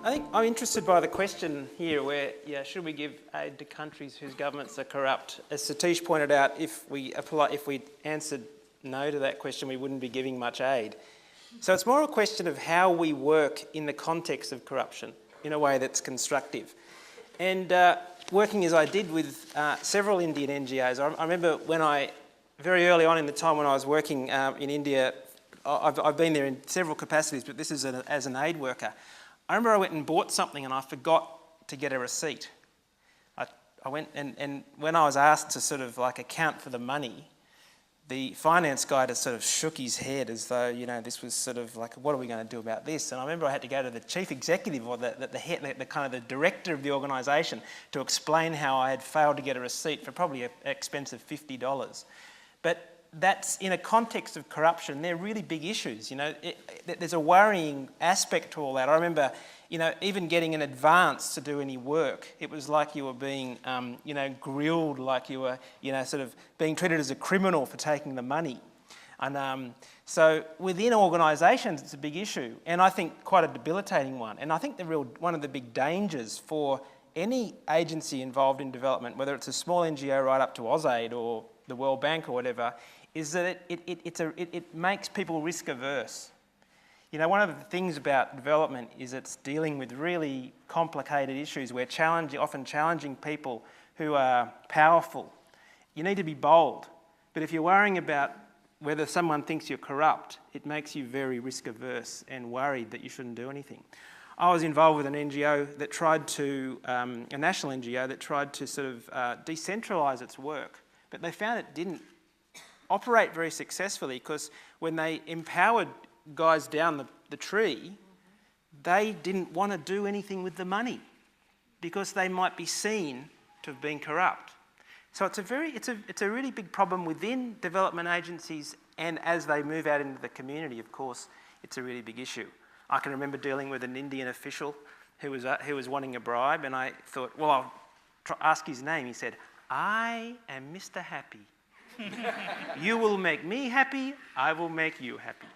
I think I'm interested by the question here where, should we give aid to countries whose governments are corrupt? As Satish pointed out, if we answered no to that question, we wouldn't be giving much aid. So it's more a question of how we work in the context of corruption in a way that's constructive. And working as I did with several Indian NGOs, I remember very early on in the time when I was working in India, I've been there in several capacities, but this is as an aid worker. I remember I went and bought something and I forgot to get a receipt. I went and when I was asked to sort of like account for the money, the finance guy just sort of shook his head as though, this was sort of like, what are we going to do about this? And I remember I had to go to the chief executive or the head, the kind of the director of the organisation to explain how I had failed to get a receipt for probably an expense of $50. But that's in a context of corruption, they're really big issues. There's a worrying aspect to all that. I remember, even getting an advance to do any work, it was like you were being, grilled, like you were, sort of being treated as a criminal for taking the money. And so within organisations, it's a big issue, and I think quite a debilitating one. And I think one of the big dangers for any agency involved in development, whether it's a small NGO right up to AusAid or the World Bank or whatever, is that it makes people risk averse. One of the things about development is it's dealing with really complicated issues where often challenging people who are powerful. You need to be bold, but if you're worrying about whether someone thinks you're corrupt, it makes you very risk averse and worried that you shouldn't do anything. I was involved with an NGO that tried to, a national NGO that tried to sort of decentralise its work, but they found it didn't operate very successfully because when they empowered guys down the tree, they didn't want to do anything with the money because they might be seen to have been corrupt. So it's a really big problem within development agencies, and as they move out into the community, of course, it's a really big issue. I can remember dealing with an Indian official who was wanting a bribe, and I thought, well, I'll ask his name. He said, "I am Mr. Happy. You will make me happy, I will make you happy."